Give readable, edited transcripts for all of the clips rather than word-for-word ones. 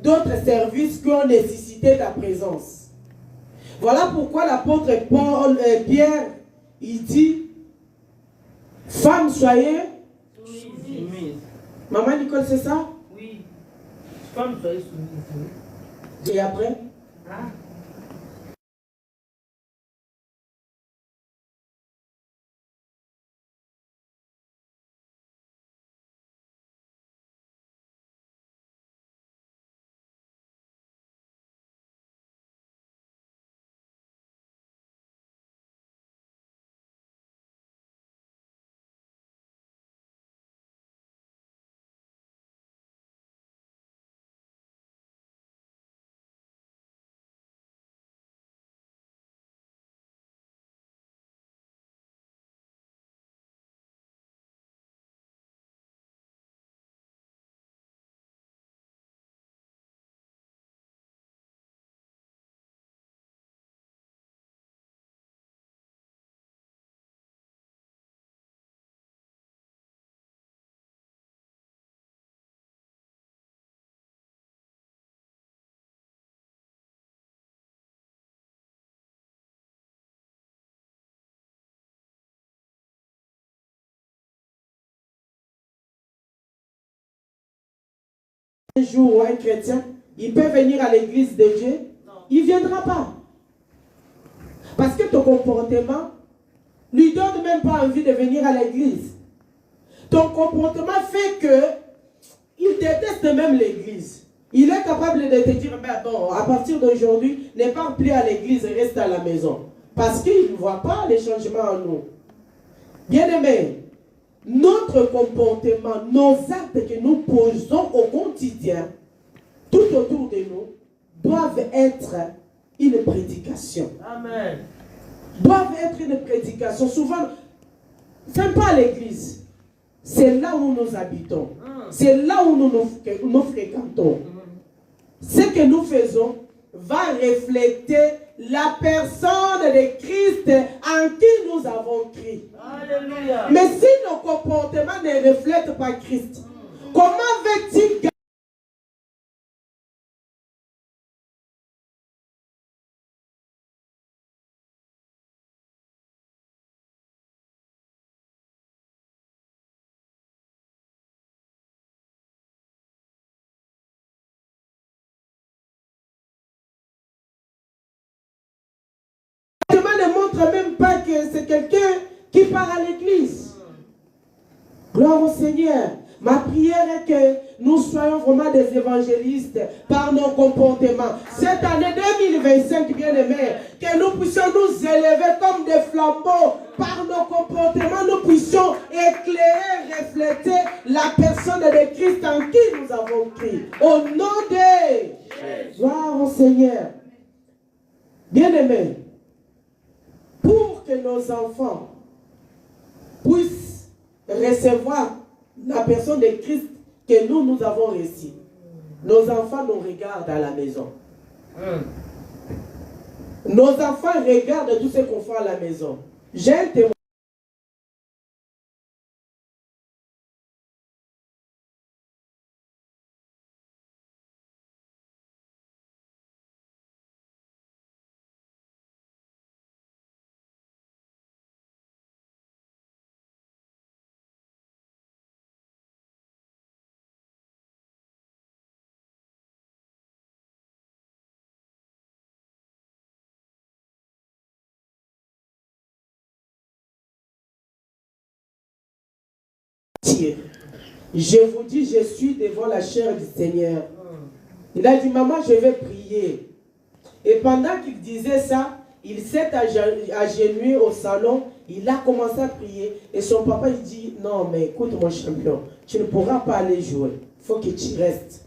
d'autres services qui ont nécessité ta présence. Voilà pourquoi l'apôtre Pierre, il dit, femmes, soyez soumises. Maman Nicole, c'est ça? Oui. Femmes, soyez soumises. Et après? Ah. Un jour où un chrétien, il peut venir à l'église de Dieu, il ne viendra pas. Parce que ton comportement ne lui donne même pas envie de venir à l'église. Ton comportement fait que il déteste même l'église. Il est capable de te dire, ben bon, à partir d'aujourd'hui, ne pars plus à l'église, reste à la maison. Parce qu'il ne voit pas les changements en nous. Bien-aimés, notre comportement, nos actes que nous posons au quotidien, tout autour de nous, doivent être une prédication. Amen. Doivent être une prédication. Souvent, ce n'est pas à l'église. C'est là où nous habitons. C'est là où nous fréquentons. Ce que nous faisons va refléter la personne de Christ en qui nous avons cru. Alléluia. Mais si nos comportements ne reflètent pas Christ, comment va-t-il ne montre même pas que c'est quelqu'un qui part à l'église. Gloire au Seigneur. Ma prière est que nous soyons vraiment des évangélistes par nos comportements. Cette année 2025, bien-aimés, que nous puissions nous élever comme des flambeaux par nos comportements, nous puissions éclairer, refléter la personne de Christ en qui nous avons cru. Au nom de gloire au Seigneur. Bien-aimés, pour que nos enfants puissent recevoir la personne de Christ que nous avons reçue, nos enfants nous regardent à la maison. Nos enfants regardent tout ce qu'on fait à la maison. J'ai un témoin. Je vous dis, je suis devant la chair du Seigneur. Il a dit, maman, je vais prier. Et pendant qu'il disait ça, il s'est agenouillé au salon, il a commencé à prier. Et son papa, il dit, non, mais écoute mon champion, tu ne pourras pas aller jouer. Il faut que tu restes.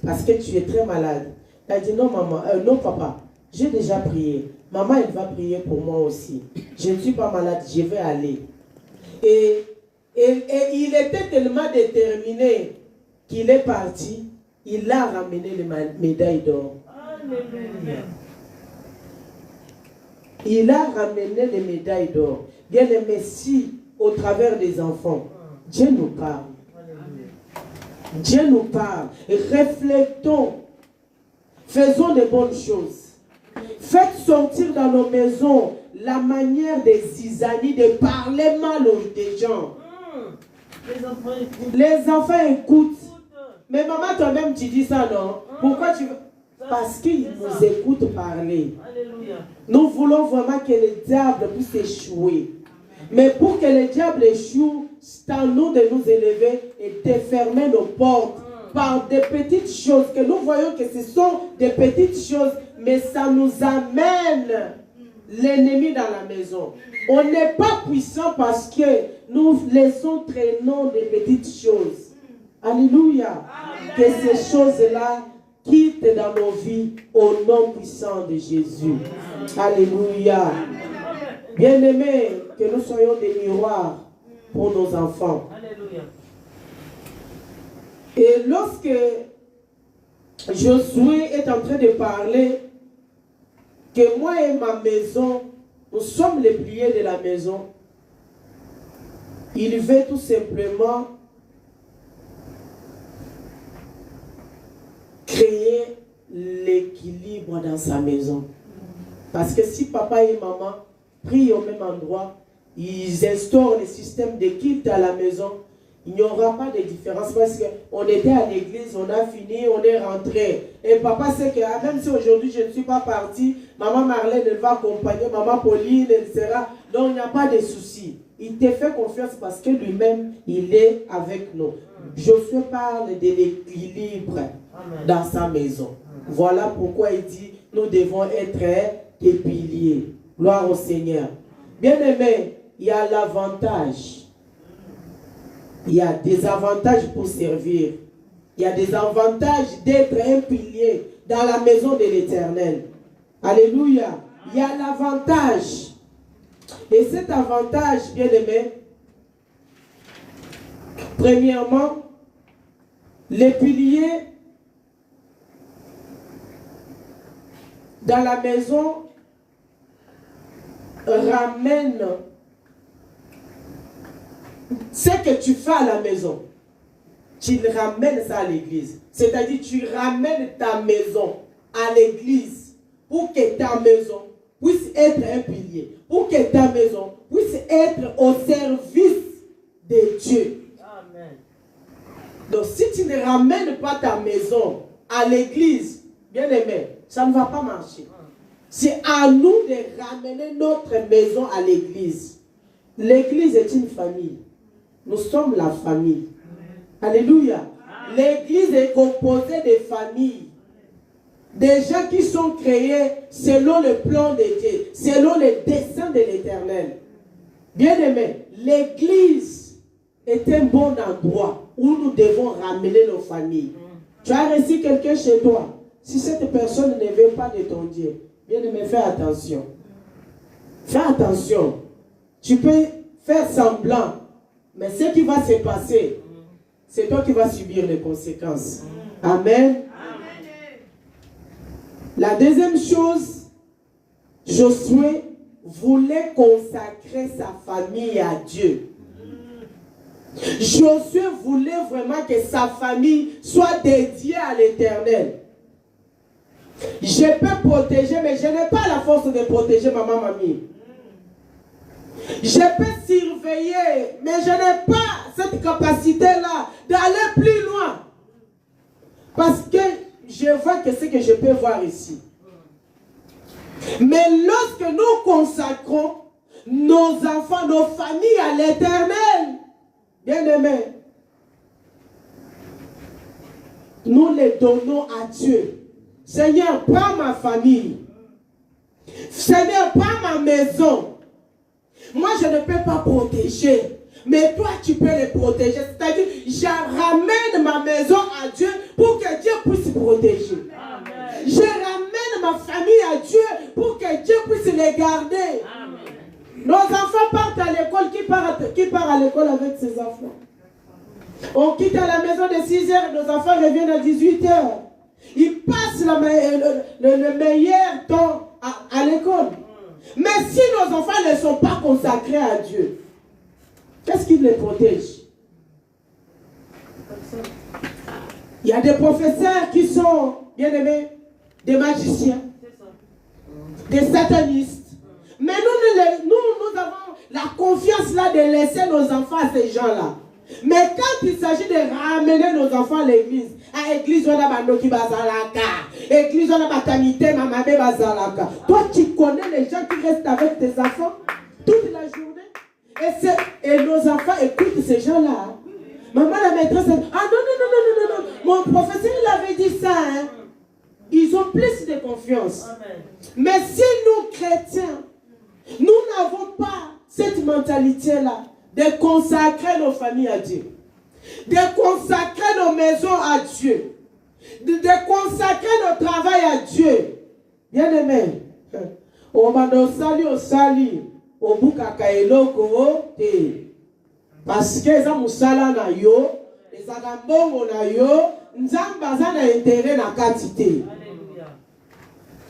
Parce que tu es très malade. Il a dit, non, maman, non, papa, j'ai déjà prié. Maman, elle va prier pour moi aussi. Je ne suis pas malade, je vais aller. Et il était tellement déterminé qu'il est parti. Il a ramené les médailles d'or. Alléluia. Il a ramené les médailles d'or. Bien aimé, si au travers des enfants, Dieu nous parle. Dieu nous parle. Reflétons Faisons de bonnes choses. Faites sortir dans nos maisons la manière des zizanies de parler mal des gens. Les enfants écoutent. Mais maman, toi-même, tu dis ça, non? Pourquoi tu veux? Parce qu'ils nous écoutent parler. Nous voulons vraiment que le diable puisse échouer. Mais pour que le diable échoue, c'est à nous de nous élever et de fermer nos portes par des petites choses que nous voyons que ce sont des petites choses, mais ça nous amène l'ennemi dans la maison. On n'est pas puissant parce que nous laissons traîner des petites choses. Alléluia. Que ces choses-là quittent dans nos vies au nom puissant de Jésus. Alléluia. Bien-aimés, que nous soyons des miroirs pour nos enfants. Alléluia. Et lorsque Josué est en train de parler que moi et ma maison, nous sommes les piliers de la maison, il veut tout simplement créer l'équilibre dans sa maison. Parce que si papa et maman prient au même endroit, ils instaurent le système de culte à la maison, il n'y aura pas de différence parce qu'on était à l'église, on a fini, on est rentré. Et papa sait que même si aujourd'hui je ne suis pas parti, maman Marlène elle va accompagner, maman Pauline, elle sera. Donc il n'y a pas de souci. Il te fait confiance parce que lui-même, il est avec nous. Josué parle de l'équilibre dans sa maison. Voilà pourquoi il dit, nous devons être des piliers. Gloire au Seigneur. Bien aimé, il y a l'avantage. Il y a des avantages pour servir. Il y a des avantages d'être un pilier dans la maison de l'Éternel. Alléluia. Il y a l'avantage. Et cet avantage, bien aimé, premièrement, les piliers dans la maison ramènent ce que tu fais à la maison. Tu ramènes ça à l'église. C'est-à-dire, tu ramènes ta maison à l'église pour que ta maison puisse être un pilier. Pour que ta maison puisse être au service de Dieu. Amen. Donc, si tu ne ramènes pas ta maison à l'église, bien aimé, ça ne va pas marcher. C'est à nous de ramener notre maison à l'église. L'église est une famille. Nous sommes la famille. Alléluia. L'église est composée de familles. Des gens qui sont créés selon le plan de Dieu, selon le dessein de l'Éternel. Bien aimé, l'église est un bon endroit où nous devons ramener nos familles. Tu as reçu quelqu'un chez toi. Si cette personne ne veut pas de ton Dieu, bien aimé, fais attention. Fais attention. Tu peux faire semblant, mais ce qui va se passer, c'est toi qui vas subir les conséquences. Amen. La deuxième chose, Josué voulait consacrer sa famille à Dieu. Josué voulait vraiment que sa famille soit dédiée à l'Éternel. Je peux protéger, mais je n'ai pas la force de protéger maman, mamie. Je peux surveiller, mais je n'ai pas cette capacité-là d'aller plus loin. Parce que je vois que ce que je peux voir ici. Mais lorsque nous consacrons nos enfants, nos familles à l'Éternel, bien aimés, nous les donnons à Dieu. Seigneur, prends ma famille. Seigneur, prends ma maison. Moi, je ne peux pas protéger. Mais toi, tu peux les protéger. C'est-à-dire, je ramène ma maison à Dieu pour que Dieu puisse protéger. Amen. Je ramène ma famille à Dieu pour que Dieu puisse les garder. Amen. Nos enfants partent à l'école. Qui part à l'école avec ses enfants? On quitte à la maison de 6 heures. Nos enfants reviennent à 18 heures. Ils passent le meilleur temps à l'école. Mais si nos enfants ne sont pas consacrés à Dieu, qu'est-ce qui les protège? Il y a des professeurs qui sont, bien aimés, des magiciens, des satanistes. Mais nous avons la confiance là de laisser nos enfants à ces gens-là. Mais quand il s'agit de ramener nos enfants à l'église, à l'église, on a Bandoki Bazalaka, l'église, on a Batamité, Mamabé Bazalaka. Toi, tu connais les gens qui restent avec tes enfants toute la journée. Et nos enfants écoutent ces gens-là. Maman, la maîtresse, ah non. Mon professeur, il avait dit ça. Hein. Ils ont plus de confiance. Amen. Mais si nous, chrétiens, nous n'avons pas cette mentalité-là, de consacrer nos familles à Dieu, de consacrer nos maisons à Dieu, de consacrer notre travail à Dieu. Bien aimé, on va nous saluer au salut, au boukaka eloko te, parce que ça musala na yo, les agambongo na yo, nzamba za na intérêt na quantité.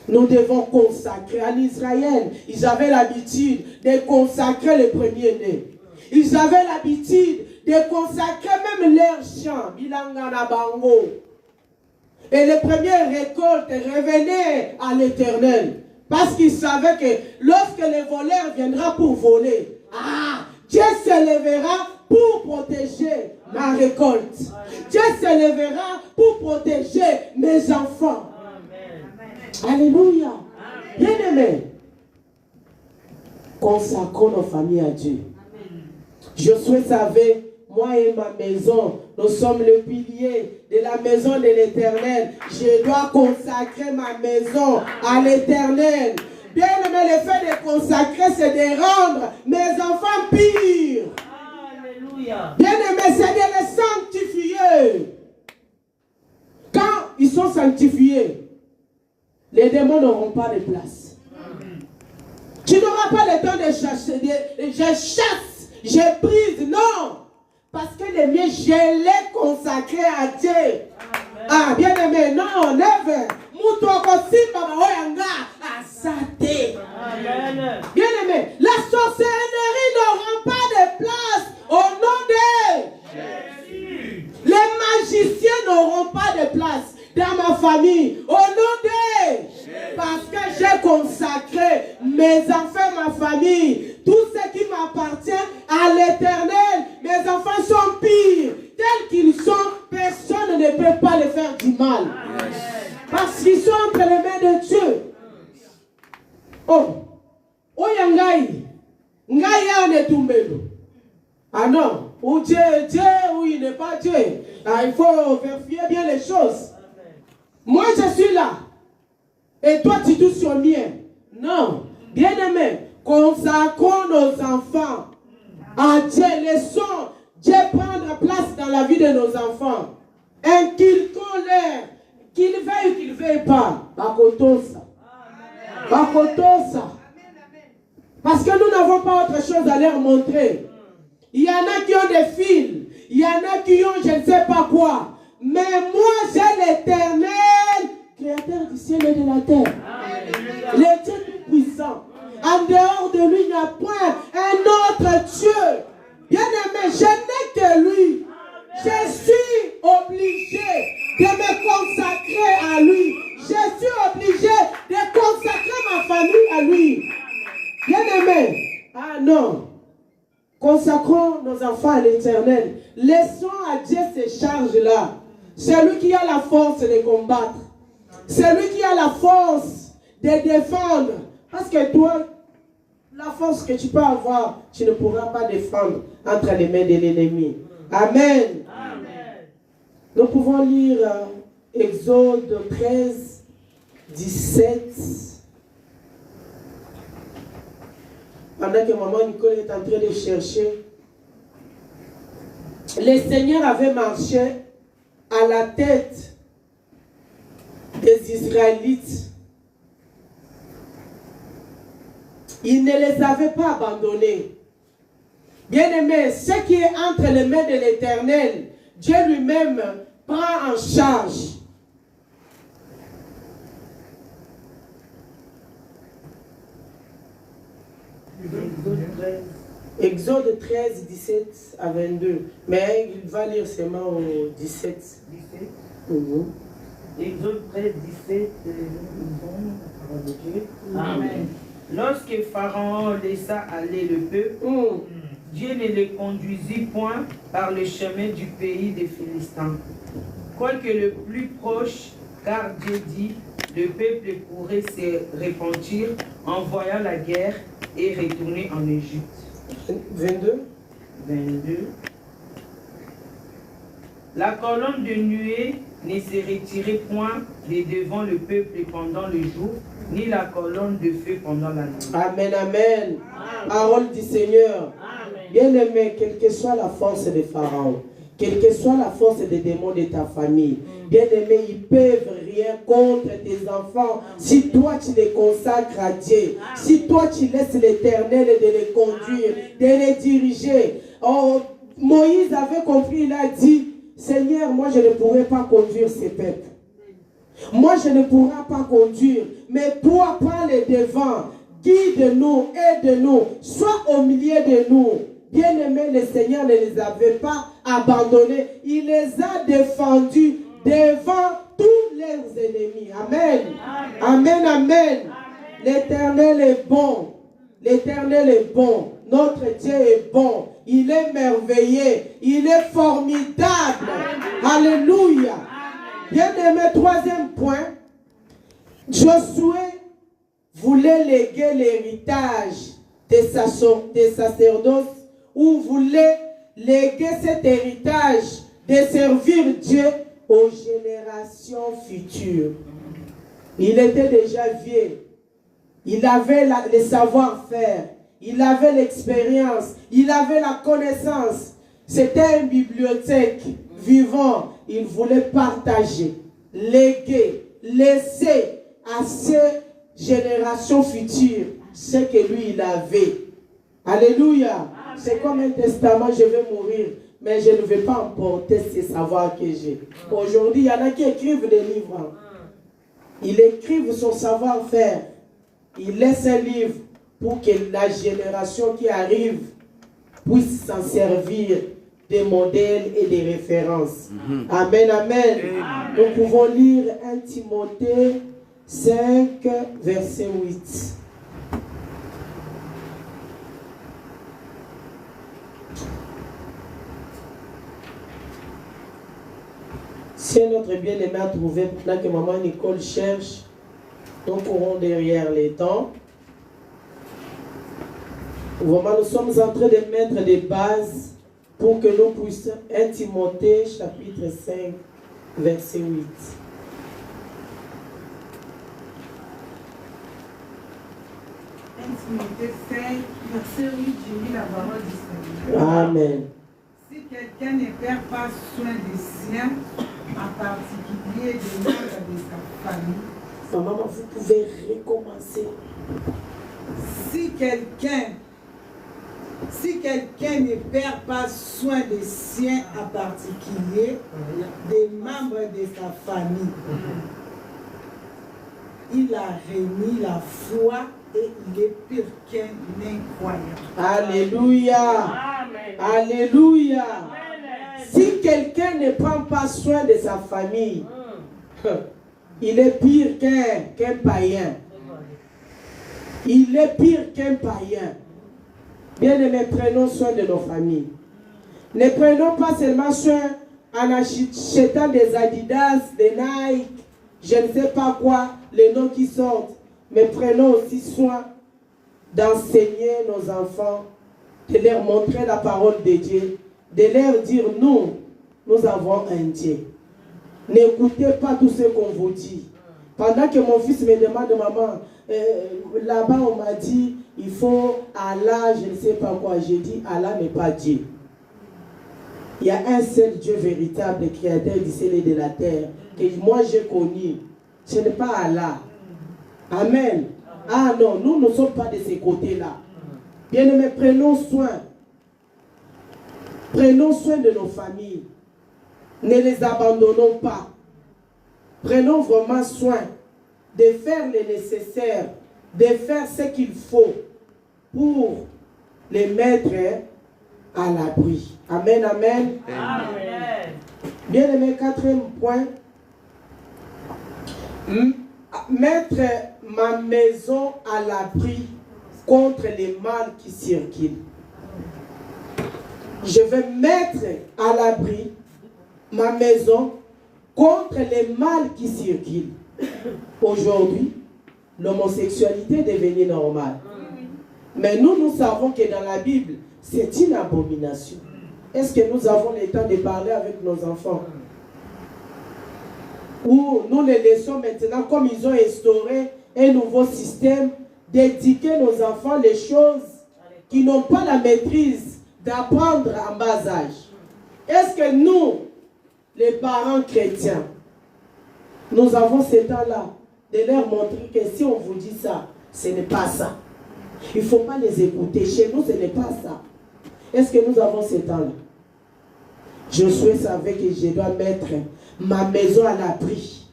Nous devons consacrer. En Israël, ils avaient l'habitude de consacrer les premiers-nés. Ils avaient l'habitude de consacrer même leurs champs. Bilangana Bango. Et les premières récoltes revenaient à l'Éternel. Parce qu'ils savaient que lorsque les voleurs viendront pour voler, Dieu se lèvera pour protéger ma récolte. Dieu se lèvera pour protéger mes enfants. Alléluia. Bien-aimés, consacrons nos familles à Dieu. Josué savait, moi et ma maison, nous sommes le pilier de la maison de l'Éternel. Je dois consacrer ma maison à l'Éternel. Bien-aimé, le fait de consacrer, c'est de rendre mes enfants purs. Alléluia. Bien-aimé, c'est de les sanctifier. Quand ils sont sanctifiés, les démons n'auront pas de place. Tu n'auras pas le temps de chasser. Je chasse, je brise. Non. Parce que les miens, je les consacré à Dieu. Amen. Ah, bien aimé, non, never. Bien aimé, la sorcellerie n'aura pas de place au nom de Jésus. Les magiciens n'auront pas de place dans ma famille au nom de Jésus. Parce que j'ai consacré mes enfants, ma famille, tout ce qui m'appartient à l'Éternel. Mes enfants sont purs, tels qu'ils sont, personne ne peut pas les faire du mal. Amen. Parce qu'ils sont entre les mains de Dieu. Oh yangai, ngai ne tumbelo. Ah non, ou Dieu est Dieu, ou il n'est pas Dieu. Ah, il faut vérifier bien les choses. Amen. Moi je suis là, et toi tu touches sur le mien. Non, bien aimé, consacrons nos enfants à Dieu, laissons Dieu prendre place dans la vie de nos enfants. Inculquons-leur, qu'ils veuillent ou qu'ils ne veuillent pas. Bakotosa. Bakotosa. Parce que nous n'avons pas autre chose à leur montrer. Il y en a qui ont des fils, il y en a qui ont je ne sais pas quoi. Mais moi j'ai l'Éternel, créateur du ciel et de la terre. Le Dieu tout-puissant. En dehors de lui, il n'y a point un autre Dieu. Bien aimé, je n'ai que lui. Je suis obligé de me consacrer à lui. Je suis obligé de consacrer ma famille à lui. Bien aimé. Ah non. Consacrons nos enfants à l'Éternel. Laissons à Dieu ces charges-là. C'est lui qui a la force de combattre. C'est lui qui a la force de défendre. Parce que toi, la force que tu peux avoir, tu ne pourras pas défendre entre les mains de l'ennemi. Amen. Amen. Nous pouvons lire Exode 13, 17. Pendant que maman Nicole est en train de chercher, le Seigneur avait marché à la tête des Israélites. Il ne les avait pas abandonnés. Bien-aimés, ce qui est entre les mains de l'Éternel, Dieu lui-même prend en charge. Exode 13, 17 à 22. Mais il va lire seulement au 17. Exode 13, 17. La parole de Dieu. Amen. Lorsque Pharaon laissa aller le peuple, Dieu ne les conduisit point par le chemin du pays des Philistins, quoique le plus proche, car Dieu dit, le peuple pourrait se repentir en voyant la guerre et retourner en Égypte. 22. La colonne de nuée ne se retirait point de devant le peuple pendant le jour, ni la colonne de feu pendant la nuit. Amen, amen. Parole du Seigneur. Bien-aimé, quelle que soit la force de Pharaon, quelle que soit la force des démons de ta famille, bien-aimé, ils peuvent rien contre tes enfants si toi tu les consacres à Dieu, si toi tu laisses l'Éternel de les conduire, de les diriger. Oh, Moïse avait compris, il a dit, Seigneur, moi je ne pourrai pas conduire ces peuples. Moi je ne pourrai pas conduire, mais toi prends les devants, guide-nous, aide-nous, sois au milieu de nous. Bien-aimés, le Seigneur ne les avait pas abandonnés. Il les a défendus devant tous leurs ennemis. Amen. Amen, amen. L'Éternel est bon. L'Éternel est bon. Notre Dieu est bon. Il est merveilleux. Il est formidable. Alléluia. Bien-aimé, troisième point. Josué voulait léguer l'héritage des sacerdoces, ou voulait léguer cet héritage de servir Dieu aux générations futures. Il était déjà vieux. Il avait le savoir-faire. Il avait l'expérience. Il avait la connaissance. C'était une bibliothèque vivante. Il voulait partager, léguer, laisser à ces générations futures ce que lui il avait. Alléluia. C'est comme un testament, je vais mourir, mais je ne vais pas emporter ces savoirs que j'ai. Aujourd'hui, il y en a qui écrivent des livres. Ils écrivent son savoir-faire. Ils laissent un livre pour que la génération qui arrive puisse s'en servir des modèles et des références. Amen, amen. Nous pouvons lire 1 Timothée 5, verset 8. Si notre bien-aimé a trouvé, maintenant que maman Nicole cherche, nous courons derrière les temps. Vraiment, nous sommes en train de mettre des bases pour que nous puissions. 1 Timothée, chapitre 5, verset 8. Timothée 5, verset 8, je lis la parole du Seigneur. Amen. Si quelqu'un ne perd pas soin des siens, en particulier des membres de sa famille. Maman, vous pouvez recommencer. Si quelqu'un ne perd pas soin des siens, en particulier des membres de sa famille, il a remis la foi et il est pire qu'un incroyable. Alléluia. Amen. Alléluia. Amen. Si quelqu'un ne prend pas soin de sa famille, il est pire qu'un païen. Il est pire qu'un païen. Bien-aimés, prenons soin de nos familles. Ne prenons pas seulement soin en achetant des Adidas, des Nike, je ne sais pas quoi, les noms qui sortent. Mais prenons aussi soin d'enseigner nos enfants, de leur montrer la parole de Dieu, de leur dire, nous avons un Dieu. N'écoutez pas tout ce qu'on vous dit. Pendant que mon fils me demande, maman, là-bas on m'a dit, il faut Allah, je ne sais pas quoi. J'ai dit, Allah n'est pas Dieu. Il y a un seul Dieu véritable, créateur du ciel et de la terre, que moi j'ai connu. Ce n'est pas Allah. Amen. Ah non, nous ne sommes pas de ces côtés-là. Bien-aimés, prenons soin. Prenons soin de nos familles. Ne les abandonnons pas. Prenons vraiment soin de faire le nécessaire, de faire ce qu'il faut pour les mettre à l'abri. Amen, amen. Amen. Bien-aimé, quatrième point. Mettre ma maison à l'abri contre les mal qui circulent. Je vais mettre à l'abri ma maison contre les mal qui circulent. Aujourd'hui, l'homosexualité est devenue normale. Mais nous savons que dans la Bible, c'est une abomination. Est-ce que nous avons le temps de parler avec nos enfants? Ou nous les laissons maintenant, comme ils ont instauré un nouveau système, d'éduquer nos enfants les choses qui n'ont pas la maîtrise d'apprendre en bas âge. Est-ce que nous, les parents chrétiens, nous avons ce temps-là de leur montrer que si on vous dit ça, ce n'est pas ça. Il ne faut pas les écouter. Chez nous, ce n'est pas ça. Est-ce que nous avons ce temps-là? Josué savait que je dois mettre ma maison à l'abri.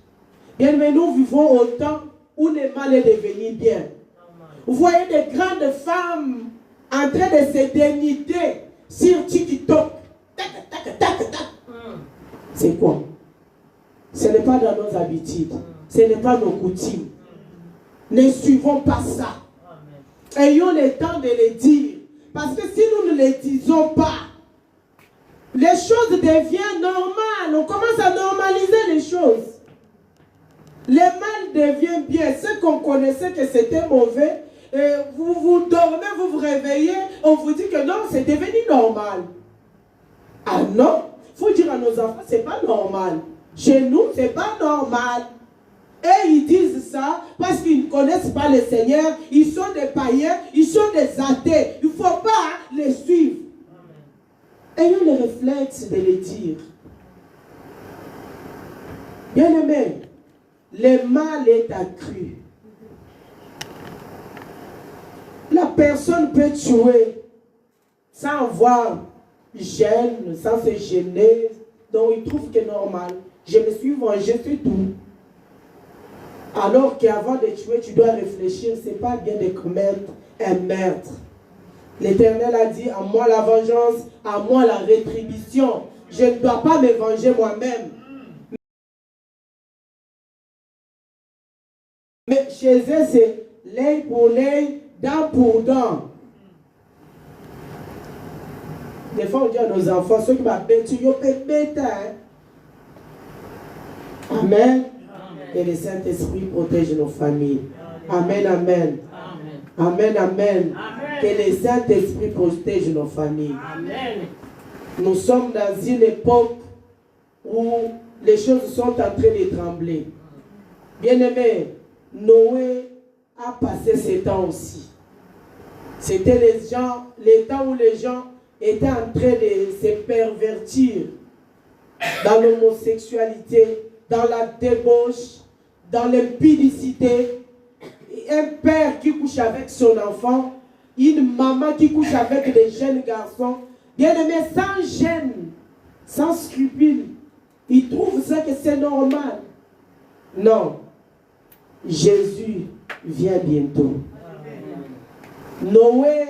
Bien, mais nous vivons au temps où le mal est devenu bien. Vous voyez des grandes femmes en train de se dénider sur TikTok. C'est quoi? Ce n'est pas dans nos habitudes. Ce n'est pas nos coutumes. Ne suivons pas ça. Ayons le temps de le dire. Parce que si nous ne le disons pas, les choses deviennent normales. On commence à normaliser les choses. Le mal devient bien. Ce qu'on connaissait que c'était mauvais, vous dormez, vous vous réveillez, on vous dit que non, c'est devenu normal. Ah non, il faut dire à nos enfants, c'est pas normal. Chez nous, c'est pas normal. Et ils disent ça parce qu'ils ne connaissent pas le Seigneur. Ils sont des païens, ils sont des athées. Il ne faut pas les suivre. Ayons le réflexe de le dire. Bien aimé, le mal est accru. La personne peut tuer sans voir gêne, sans se gêner. Donc il trouve que c'est normal. Je me suis vengé, c'est tout. Alors qu'avant de tuer, tu dois réfléchir. Ce n'est pas bien de commettre un meurtre. L'Éternel a dit, à moi la vengeance, à moi la rétribution. Je ne dois pas me venger moi-même. Mais chez eux, c'est l'œil pour l'œil, dent pour dent. Des fois, on dit à nos enfants, ceux qui m'appellent, tu y bête. Amen. Que le Saint-Esprit protège nos familles. Amen, amen. Amen, amen. Que le Saint-Esprit protège nos familles. Amen. Nous sommes dans une époque où les choses sont en train de trembler. Bien-aimés, Noé a passé ce temps aussi. C'était les temps où les gens étaient en train de se pervertir dans l'homosexualité, dans la débauche, dans l'impudicité. Un père qui couche avec son enfant, une maman qui couche avec des jeunes garçons, bien aimés, sans gêne, sans scrupule. Ils trouvent ça que c'est normal. Non. Jésus vient bientôt. Noé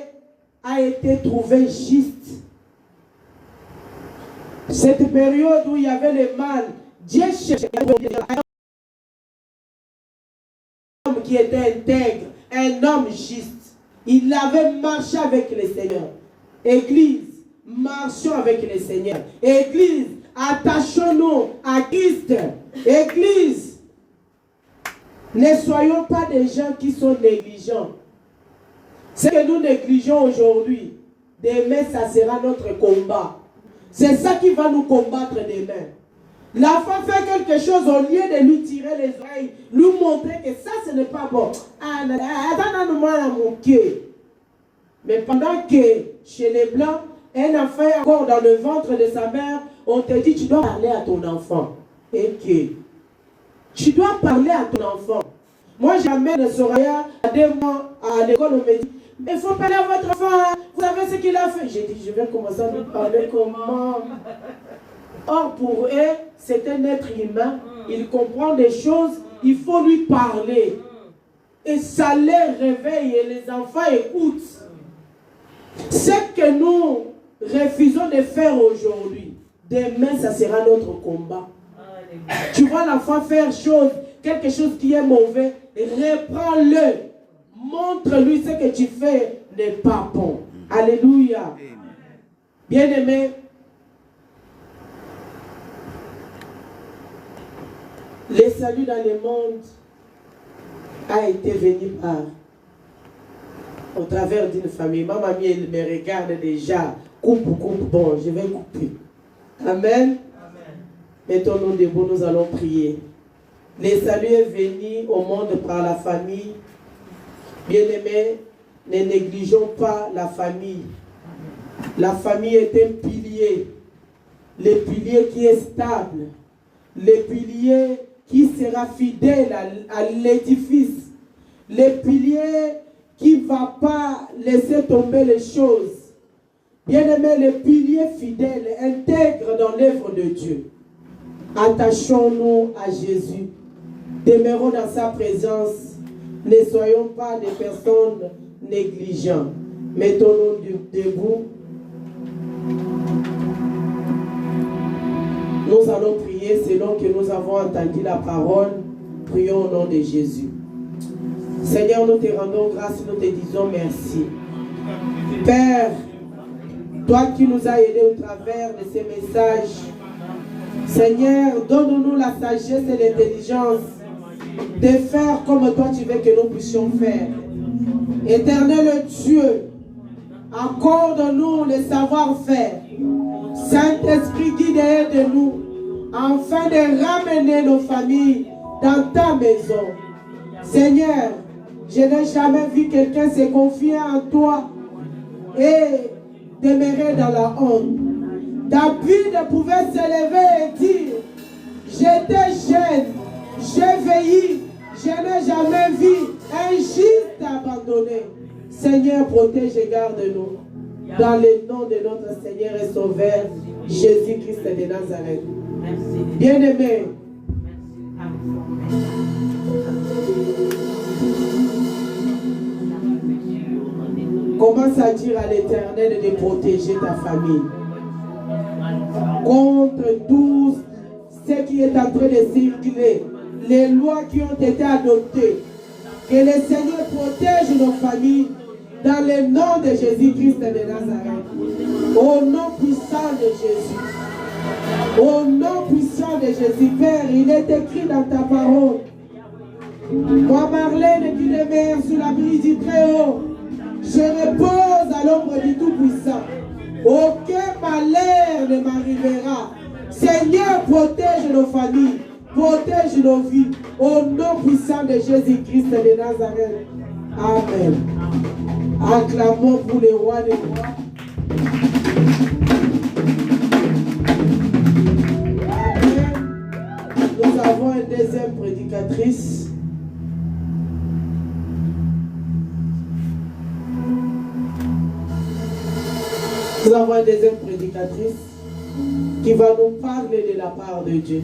a été trouvé juste. Cette période où il y avait le mal, Dieu cherchait un homme qui était intègre, un homme juste. Il avait marché avec le Seigneur. Église, marchons avec le Seigneur. Église, attachons-nous à Christ. Église, ne soyons pas des gens qui sont négligents. Ce que nous négligeons aujourd'hui, demain, ça sera notre combat. C'est ça qui va nous combattre demain. L'enfant fait quelque chose, au lieu de lui tirer les oreilles, lui montrer que ça, ce n'est pas bon. Mais pendant que chez les Blancs, un enfant est encore dans le ventre de sa mère, on te dit, tu dois parler à ton enfant. Et que tu dois parler à ton enfant. Moi, j'amène Soraya à 2 mois à l'école, on me dit, mais il faut parler à votre enfant, vous savez ce qu'il a fait. J'ai dit, je vais commencer à lui parler comment. Or, pour eux, c'est un être humain, il comprend des choses, il faut lui parler. Et ça les réveille et les enfants écoutent. Ce que nous refusons de faire aujourd'hui, demain, ça sera notre combat. Tu vois l'enfant faire chose, quelque chose qui est mauvais, reprends-le. Montre-lui ce que tu fais n'est pas bon. Alléluia. Bien-aimé, le salut dans le monde a été venu au travers d'une famille. Ma mamie, elle me regarde déjà. Coupe, bon, je vais couper. Amen. Mettons nous debout, nous allons prier. Le salut est venu au monde par la famille. Bien-aimés, ne négligeons pas la famille. La famille est un pilier. Le pilier qui est stable. Le pilier qui sera fidèle à l'édifice. Le pilier qui ne va pas laisser tomber les choses. Bien-aimé, le pilier fidèle intègre dans l'œuvre de Dieu. Attachons-nous à Jésus. Demeurons dans sa présence. Ne soyons pas des personnes négligentes. Mettons-nous debout. Nous allons prier selon que nous avons entendu la parole. Prions au nom de Jésus. Seigneur, nous te rendons grâce, nous te disons merci. Père, toi qui nous as aidés au travers de ces messages, Seigneur, donne-nous la sagesse et l'intelligence de faire comme toi tu veux que nous puissions faire. Éternel Dieu, accorde-nous le savoir-faire. Saint-Esprit, guide et aide-nous afin de ramener nos familles dans ta maison. Seigneur, je n'ai jamais vu quelqu'un se confier en toi et demeurer dans la honte. David pouvait se lever et dire, j'étais jeune, j'ai veillé, je n'ai jamais vu un juste abandonné. Seigneur, protège et garde-nous. Dans le nom de notre Seigneur et Sauveur, Jésus-Christ de Nazareth. Bien-aimés, commence à dire à l'Éternel de protéger ta famille contre tout ce qui est en train de circuler, les lois qui ont été adoptées. Que le Seigneur protège nos familles dans le nom de Jésus-Christ de Nazareth. Au nom puissant de Jésus. Au nom puissant de Jésus, Père, il est écrit dans ta parole. Moi, Marlène, qui demeure sous l'abri du Très-Haut, je repose à l'ombre du Tout-Puissant. Aucun malheur ne m'arrivera. Seigneur, protège nos familles, protège nos vies. Au nom puissant de Jésus-Christ de Nazareth. Amen. Acclamons pour le roi des rois. Amen. Nous avons une deuxième prédicatrice. Nous avons une deuxième prédicatrice qui va nous parler de la part de Dieu.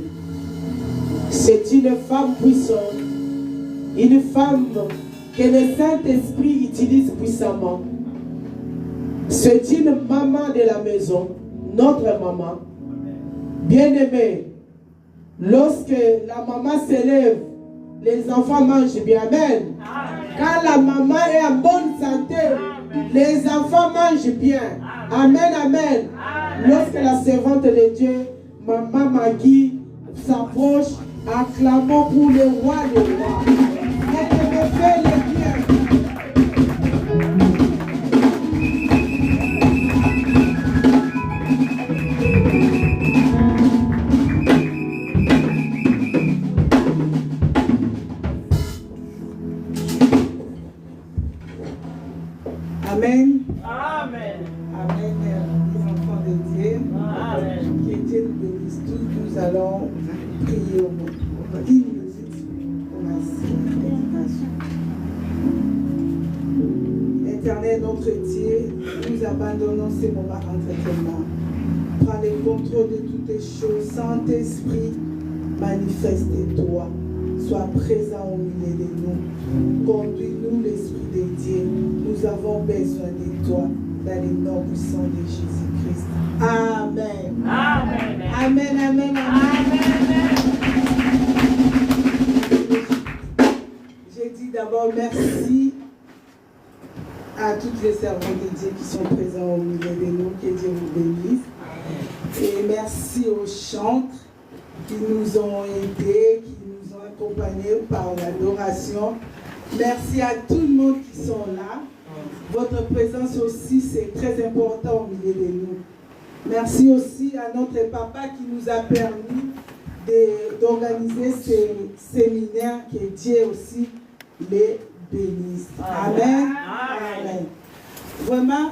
C'est une femme puissante, une femme que le Saint-Esprit utilise puissamment. C'est une maman de la maison, notre maman. Bien-aimée, lorsque la maman s'élève, les enfants mangent bien. Amen. Quand la maman est en bonne santé, les enfants mangent bien. Amen, amen. Lorsque la servante de Dieu, maman Maggie, s'approche, acclamons pour le roi des rois. Et de me faire le bien. Amen. Amen. Amen, les enfants de Dieu. Amen. Que Dieu nous bénisse tous. Nous allons prier au monde. Qui nous explique pour la méditation. Éternel, notre Dieu, nous abandonnons ces moments entre tes mains. Prends le contrôle de toutes les choses. Saint-Esprit, manifeste-toi. Sois présent au milieu de nous. Conduis-nous, l'Esprit de Dieu. Nous avons besoin de toi. Dans le nom puissant de Jésus-Christ. Amen. Amen. Amen. Amen. Amen. Amen. d'abord, merci à toutes les servantes de Dieu qui sont présents au milieu de nous, que Dieu vous bénisse. Et merci aux chantres qui nous ont aidés, qui nous ont accompagnés par l'adoration. Merci à tout le monde qui sont là. Votre présence aussi, c'est très important au milieu de nous. Merci aussi à notre papa qui nous a permis d'organiser ces séminaires, que Dieu aussi les bénisse. Amen. Amen. Vraiment.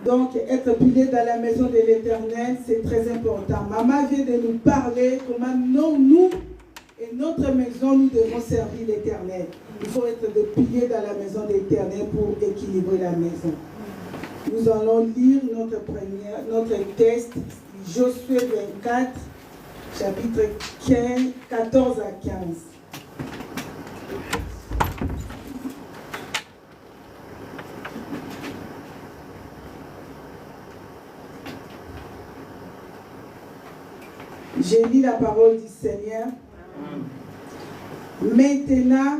Donc, être pilier dans la maison de l'Éternel, c'est très important. Maman vient de nous parler comment nous et notre maison, nous devons servir l'Éternel. Il faut être des piliers dans la maison de l'Éternel pour équilibrer la maison. Nous allons lire notre texte, Josué 24, chapitre 14 à 15. J'ai lu la parole du Seigneur. Maintenant,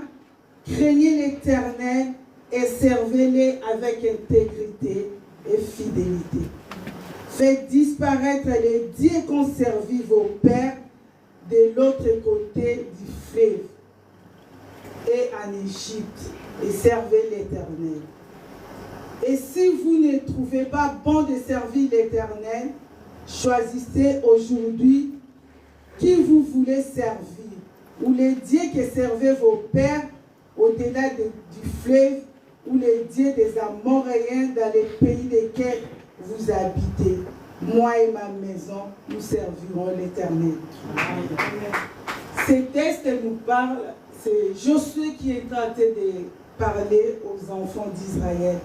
craignez l'Éternel et servez-le avec intégrité et fidélité. Faites disparaître les dieux qu'ont servi vos pères de l'autre côté du fleuve et en Égypte, et servez l'Éternel. Et si vous ne trouvez pas bon de servir l'Éternel, choisissez aujourd'hui qui vous voulez servir, ou les dieux que servaient vos pères au-delà du fleuve, ou les dieux des Amoréens dans les pays desquels vous habitez. Moi et ma maison, nous servirons l'Éternel. Ce texte nous parle, c'est Josué qui est en train de parler aux enfants d'Israël.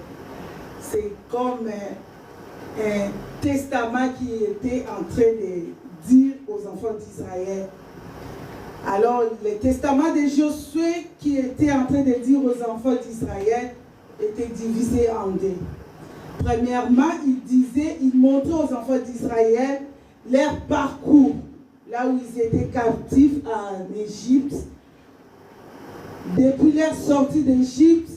C'est comme un testament qui était en train de dire aux enfants d'Israël. Alors, le testament de Josué qui était en train de dire aux enfants d'Israël était divisé en deux. Premièrement, il montrait aux enfants d'Israël leur parcours, là où ils étaient captifs en Égypte. Depuis leur sortie d'Égypte,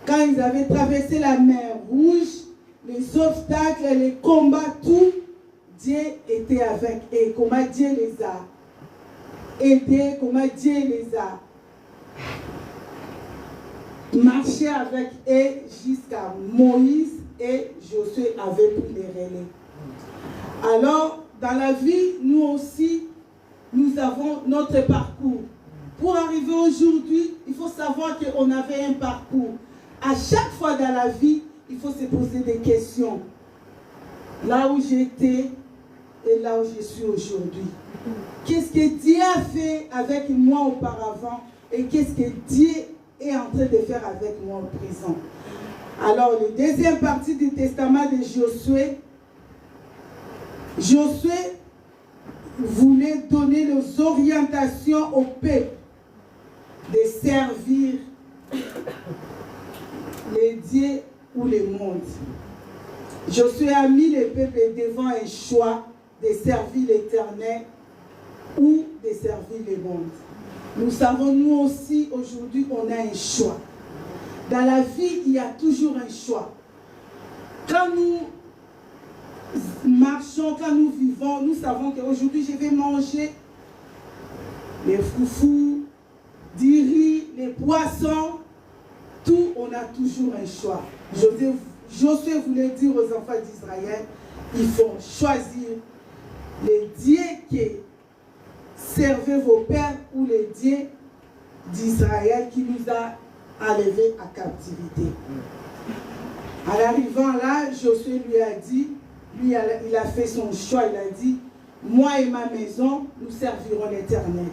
quand ils avaient traversé la mer Rouge, les obstacles, les combats, tout, Dieu était avec eux. Comment Dieu les a aidés, comment Dieu les a marché avec eux jusqu'à Moïse et Josué avait pris les relais. Alors, dans la vie, nous aussi, nous avons notre parcours. Pour arriver aujourd'hui, il faut savoir qu'on avait un parcours. À chaque fois dans la vie, il faut se poser des questions. Là où j'étais et là où je suis aujourd'hui. Qu'est-ce que Dieu a fait avec moi auparavant et qu'est-ce que Dieu est en train de faire avec moi au présent. Alors, la deuxième partie du testament de Josué, Josué voulait donner les orientations au peuple de servir les dieux ou les mondes. Josué a mis le peuple devant un choix de servir l'Éternel ou de servir les mondes. Nous savons, nous aussi, aujourd'hui, on a un choix. Dans la vie, il y a toujours un choix. Quand nous marchons, quand nous vivons, nous savons qu'aujourd'hui, je vais manger les foufous, du riz, les poissons, tout, on a toujours un choix. Josué voulait dire aux enfants d'Israël, il faut choisir les dieux qui servaient vos pères ou les dieux d'Israël qui nous a enlevés à captivité. En arrivant là, Josué lui a dit, il a fait son choix, il a dit, moi et ma maison, nous servirons l'Éternel.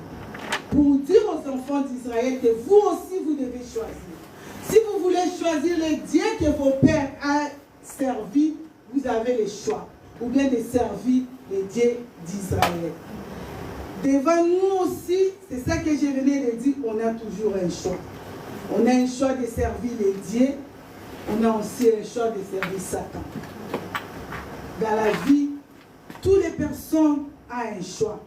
Pour dire aux enfants d'Israël que vous aussi, vous devez choisir. Si vous voulez choisir les dieux que vos pères ont servi, vous avez le choix. ou bien de servir les dieux d'Israël. Devant nous aussi, c'est ça que je venais de dire, on a toujours un choix. On a un choix de servir les dieux, on a aussi un choix de servir Satan. Dans la vie, toutes les personnes ont un choix.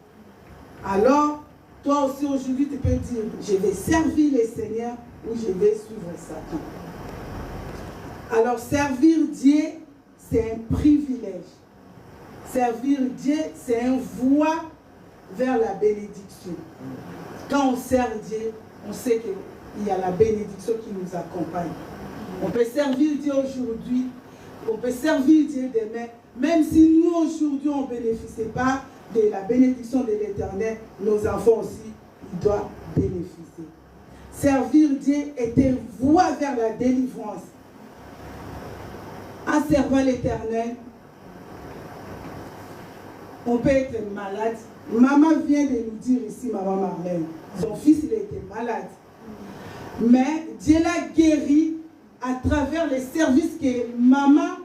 Alors, toi aussi aujourd'hui, tu peux dire, je vais servir le Seigneur ou je vais suivre Satan. Alors, servir Dieu, c'est un privilège. Servir Dieu, c'est une voie vers la bénédiction. Quand on sert Dieu, on sait qu'il y a la bénédiction qui nous accompagne. On peut servir Dieu aujourd'hui, on peut servir Dieu demain, même si nous aujourd'hui on ne bénéficie pas de la bénédiction de l'Éternel, nos enfants aussi, ils doivent bénéficier. Servir Dieu est une voie vers la délivrance. En servant l'Éternel, on peut être malade. Maman vient de nous dire ici, maman Marlène, son fils il était malade. Mais Dieu l'a guéri à travers les services que maman,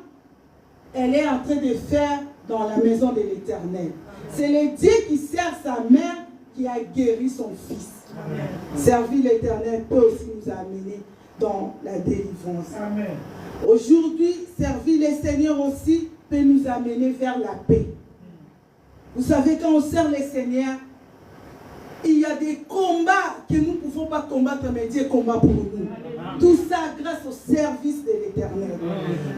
elle est en train de faire dans la maison de l'Éternel. C'est le Dieu qui sert sa mère qui a guéri son fils. Amen. Servir l'Éternel peut aussi nous amener dans la délivrance. Amen. Aujourd'hui, servir le Seigneur aussi peut nous amener vers la paix. Vous savez, quand on sert le Seigneur, il y a des combats que nous ne pouvons pas combattre, mais Dieu combat pour nous. Amen. Tout ça grâce au service de l'Éternel.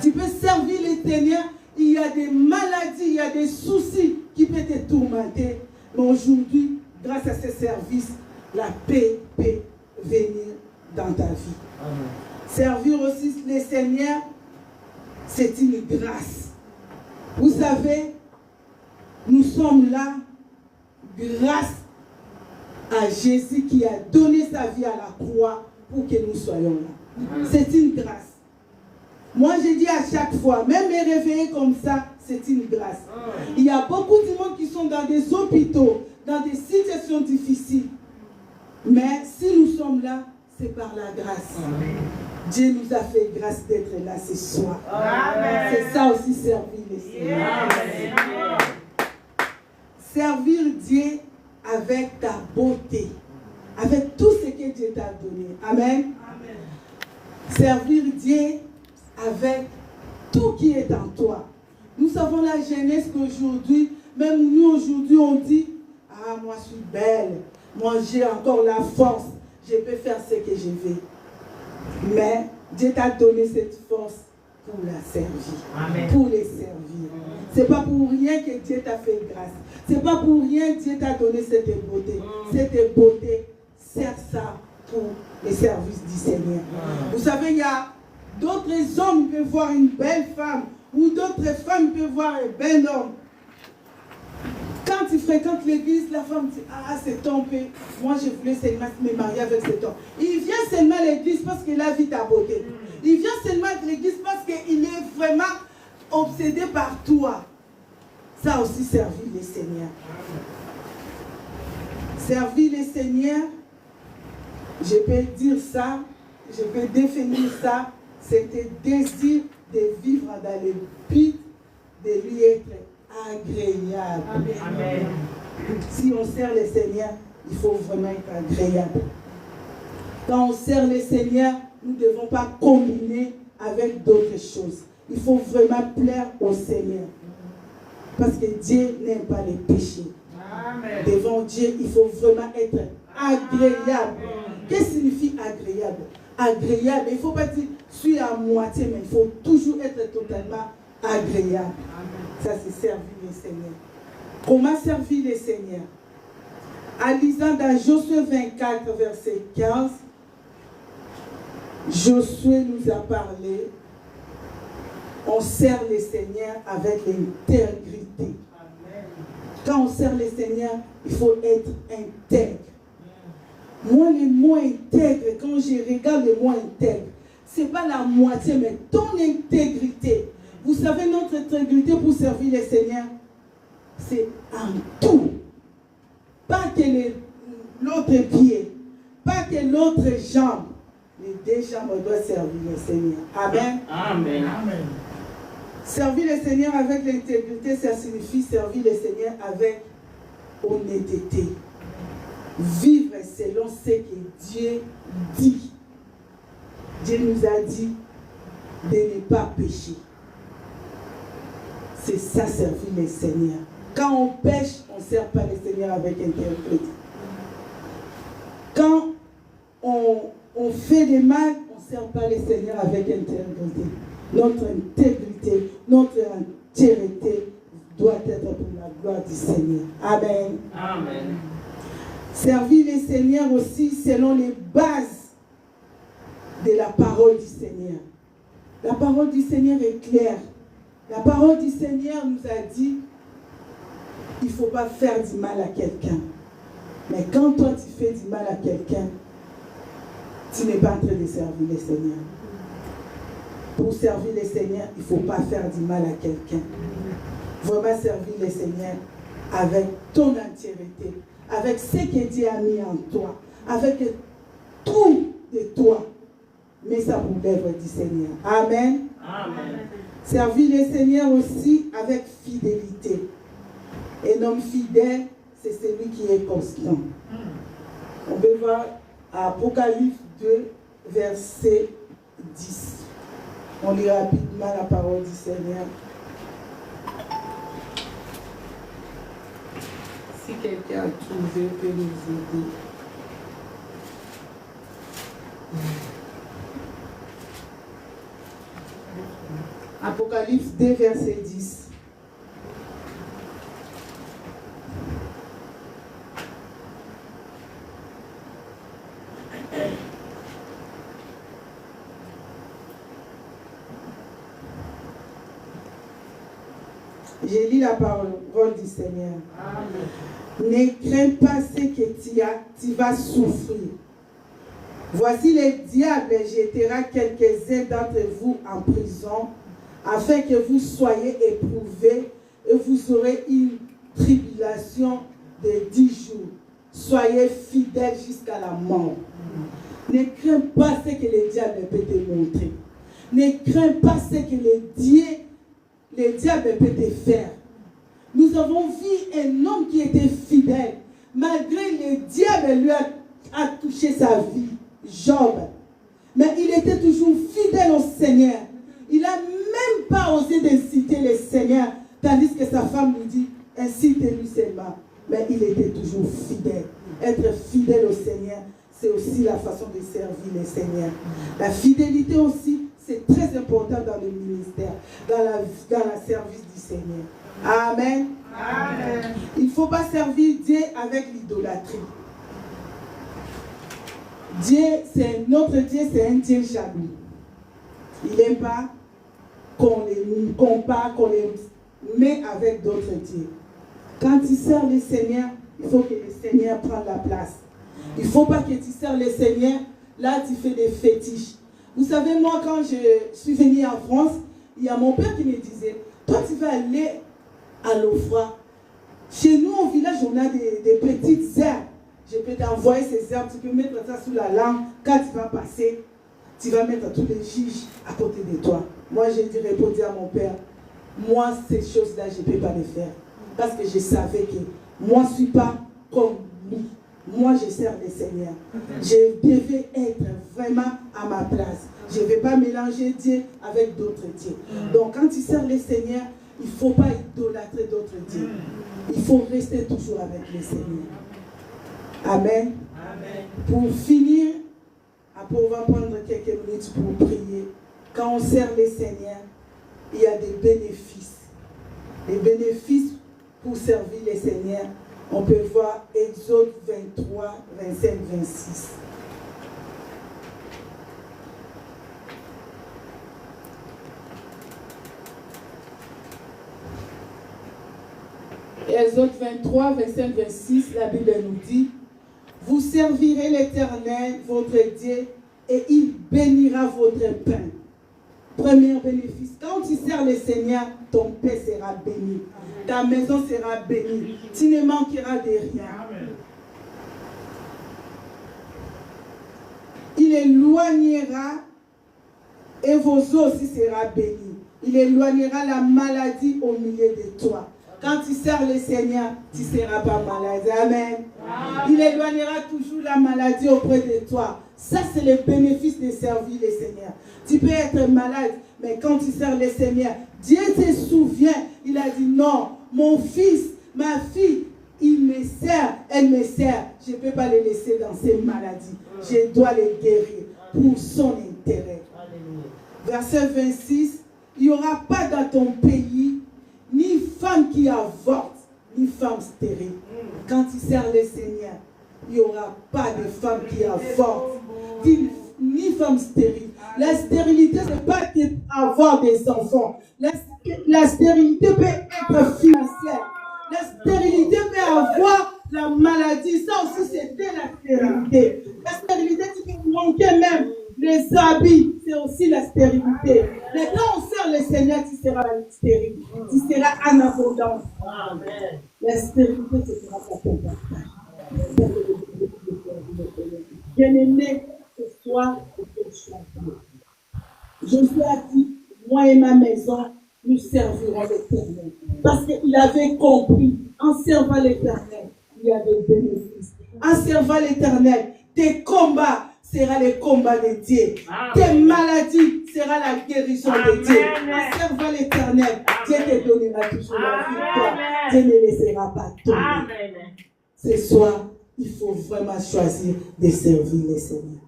Tu peux servir l'Éternel, il y a des maladies, il y a des soucis qui peuvent te tourmenter. Mais aujourd'hui, grâce à ce service, la paix peut venir dans ta vie. Amen. Servir aussi le Seigneur, c'est une grâce. Vous savez, nous sommes là grâce à Jésus qui a donné sa vie à la croix pour que nous soyons là. C'est une grâce. Moi, je dis à chaque fois, même me réveiller comme ça, c'est une grâce. Il y a beaucoup de monde qui sont dans des hôpitaux, dans des situations difficiles. Mais si nous sommes là, c'est par la grâce. Dieu nous a fait grâce d'être là ce soir. C'est ça aussi servir le Seigneur. Servir Dieu avec ta beauté, avec tout ce que Dieu t'a donné. Amen. Amen. Servir Dieu avec tout qui est en toi. Nous savons la jeunesse qu'aujourd'hui, même nous aujourd'hui, on dit, ah, moi je suis belle, moi j'ai encore la force, je peux faire ce que je veux. Mais Dieu t'a donné cette force pour la servir, Amen. Pour les servir. Ce n'est pas pour rien que Dieu t'a fait grâce. Ce n'est pas pour rien que Dieu t'a donné cette beauté. Cette beauté, sert ça pour les services du Seigneur. Vous savez, il y a d'autres hommes qui peuvent voir une belle femme, ou d'autres femmes peuvent voir un bel homme. Quand tu fréquentes l'église, la femme dit, ah, cet homme, moi je voulais seulement me marier avec cet homme. Il vient seulement à l'église parce qu'il a vu ta beauté. Il vient seulement à l'église parce qu'il est vraiment obsédé par toi. Ça aussi, servir le Seigneur. Servir le Seigneur, je peux dire ça, je peux définir ça, c'est le désir de vivre dans le but de lui être agréable. Amen. Si on sert le Seigneur, il faut vraiment être agréable. Quand on sert le Seigneur, nous ne devons pas combiner avec d'autres choses. Il faut vraiment plaire au Seigneur. Parce que Dieu n'aime pas les péchés. Amen. Devant Dieu, il faut vraiment être agréable. Qu'est-ce que signifie agréable? Agréable, il ne faut pas dire je suis à moitié, mais il faut toujours être totalement agréable. Amen. Ça, c'est servir le Seigneur. Comment servir le Seigneur? En lisant dans Josué 24, verset 15, Josué nous a parlé. On sert le Seigneur avec l'intégrité. Quand on sert le Seigneur, il faut être intègre. Moi, le mot intègre, quand je regarde le mot intègre, ce n'est pas la moitié, mais ton intégrité. Vous savez, notre intégrité pour servir le Seigneur, c'est en tout. Pas que l'autre pied, pas que l'autre jambe. Les deux jambes doivent servir le Seigneur. Amen. Amen. Amen. Servir le Seigneur avec l'intégrité, ça signifie servir le Seigneur avec honnêteté. Vivre selon ce que Dieu dit. Dieu nous a dit de ne pas pécher. C'est ça, servir le Seigneur. Quand on pêche, on ne sert pas le Seigneur avec intégrité. Quand on fait des mal, on ne sert pas le Seigneur avec intégrité. Notre intégrité, notre entièreté doit être pour la gloire du Seigneur. Amen. Amen. Servir le Seigneur aussi selon les bases de la parole du Seigneur. La parole du Seigneur est claire. La parole du Seigneur nous a dit il ne faut pas faire du mal à quelqu'un. Mais quand toi tu fais du mal à quelqu'un, tu n'es pas en train de servir le Seigneur. Pour servir le Seigneur, il ne faut pas faire du mal à quelqu'un. Vraiment servir le Seigneur avec ton entièreté, avec ce que Dieu a mis en toi, avec tout de toi. Mais ça pour l'œuvre du Seigneur. Amen. Amen. Servir le Seigneur aussi avec fidélité. Un homme fidèle, c'est celui qui est constant. On peut voir Apocalypse 2, verset 10. On lit rapidement la parole du Seigneur. Si quelqu'un a trouvé, peut nous aider. Apocalypse 2, verset 10. J'ai lu la parole du Seigneur. Amen. Ne crains pas ce que tu vas souffrir. Voici le diable jettera quelques-uns d'entre vous en prison, afin que vous soyez éprouvés et vous aurez une tribulation de 10 jours. Soyez fidèles jusqu'à la mort. Ne crains pas ce que le diable peut te montrer. Ne crains pas ce que le diable peut te faire. Nous avons vu un homme qui était fidèle. Malgré le diable lui a touché sa vie. Job. Mais il était toujours fidèle au Seigneur. Il n'a même pas osé d'inciter le Seigneur. Tandis que sa femme lui dit, incite-lui seulement. Mais il était toujours fidèle. Être fidèle au Seigneur, c'est aussi la façon de servir le Seigneur. La fidélité aussi, c'est très important dans le ministère, dans le service du Seigneur. Amen. Amen. Il ne faut pas servir Dieu avec l'idolâtrie. Dieu, c'est notre Dieu, c'est un Dieu jaloux. Il n'aime pas qu'on les compare, qu'on les met avec d'autres dieux. Quand tu sers le Seigneur, il faut que le Seigneur prenne la place. Il ne faut pas que tu sers le Seigneur, là tu fais des fétiches. Vous savez, moi quand je suis venue en France, il y a mon père qui me disait, toi tu vas aller à l'Ofra. Chez nous au village, on a des petites herbes. Je peux t'envoyer ces herbes, tu peux mettre ça sous la langue. Quand tu vas passer, tu vas mettre tous les juges à côté de toi. Moi, j'ai dit, répondre à mon père, moi, ces choses-là, je ne peux pas les faire. Parce que je savais que moi, je ne suis pas comme lui. Moi, je sers le Seigneur. Je devais être vraiment à ma place. Je ne vais pas mélanger Dieu avec d'autres dieux. Donc, quand tu sers le Seigneur, il ne faut pas idolâtrer d'autres dieux. Il faut rester toujours avec le Seigneur. Amen. Amen. Pour finir, on va prendre quelques minutes pour prier. Quand on sert le Seigneur, il y a des bénéfices. Les bénéfices pour servir le Seigneur, on peut voir Exode 23, 25, 26. Exode 23, 25, 26, la Bible nous dit, vous servirez l'Éternel, votre Dieu, et il bénira votre pain. Premier bénéfice, quand tu sers le Seigneur, ton pain sera béni. Ta maison sera bénie. Tu ne manqueras de rien. Il éloignera et vos os aussi sera bénis. Il éloignera la maladie au milieu de toi. Quand tu sers le Seigneur, tu ne seras pas malade. Amen. Il éloignera toujours la maladie auprès de toi. Ça, c'est le bénéfice de servir le Seigneur. Tu peux être malade, mais quand tu sers le Seigneur, Dieu se souvient. Il a dit non, mon fils, ma fille, il me sert, elle me sert. Je ne peux pas les laisser dans ces maladies. Je dois les guérir pour son intérêt. Verset 26, il n'y aura pas dans ton pays ni femme qui avorte, ni femme stérile. Quand tu sers le Seigneur, il n'y aura pas de femme qui avorte, ni femme stérile. La stérilité, ce n'est pas avoir des enfants. La stérilité peut être financière. La stérilité peut avoir la maladie. Ça aussi, c'était la stérilité. La stérilité, tu peux manquer même les habits. C'est aussi la stérilité. Mais quand on sert le Seigneur, tu seras stérile. Tu seras en abondance. Amen. La stérilité, ce sera pas ton partage. Bien-aimé, ce soir, c'est ton choix. Josué a dit, moi et ma maison, nous servirons l'Éternel. Parce qu'il avait compris, en servant l'Éternel, il y a des bénéfices. En servant l'Éternel, tes combats seront les combats de Dieu. Tes maladies seront la guérison de Dieu. En servant l'Éternel, Dieu te donnera toujours la victoire. Dieu ne laissera pas tomber. Ce soir, il faut vraiment choisir de servir le Seigneur.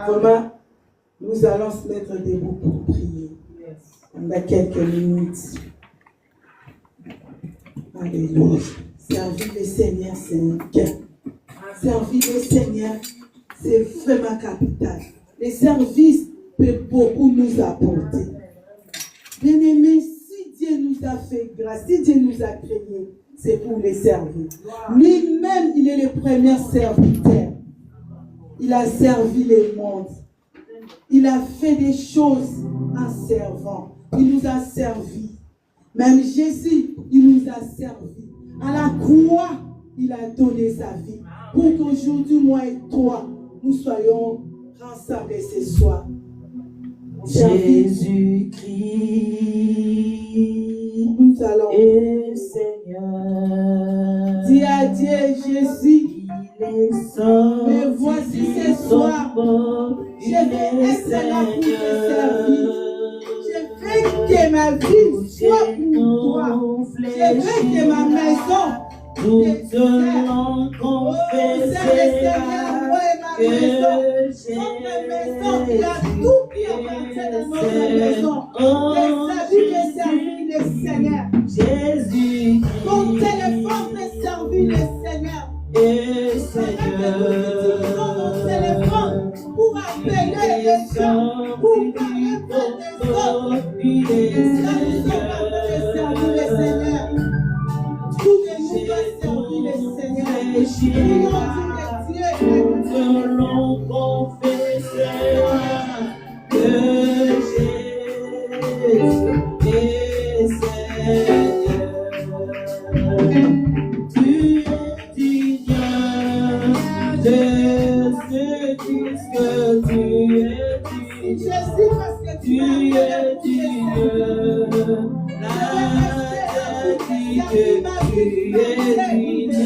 Vraiment, nous allons se mettre debout pour prier. On a quelques minutes. Alléluia. Servir le Seigneur, c'est un gain. Servir le Seigneur, c'est vraiment capital. Le service peut beaucoup nous apporter. Bien-aimés, si Dieu nous a fait grâce, si Dieu nous a créés, c'est pour les servir. Lui-même, il est le premier serviteur. Il a servi le monde. Il a fait des choses en servant. Il nous a servi. Même Jésus, il nous a servi. À la croix, il a donné sa vie. Pour qu'aujourd'hui, moi et toi, nous soyons rassemblés ce soir. Jésus-Christ, nous allons. Et Seigneur, dis à Dieu, Jésus, me voici ce soir. Je vais être là pour te servir. Je veux que ma vie soit pour toi. Je veux que ma maison te serve. Oh, Seigneur, moi et ma maison. Notre maison, il y a tout qui appartient à notre maison. Je servir le Seigneur. Jésus, ton téléphone peut servir le Seigneur. Et Seigneur, ton téléphone pour appeler les gens, pour paraître des autres. Ça nous appartient de servir le Seigneur. Tout le monde doit servir le Seigneur. Que l'on confesse que Jésus est Seigneur. Tu es digne de ce que tu es digne. Jésus, parce que Tu es digne. La dit que tu es digne.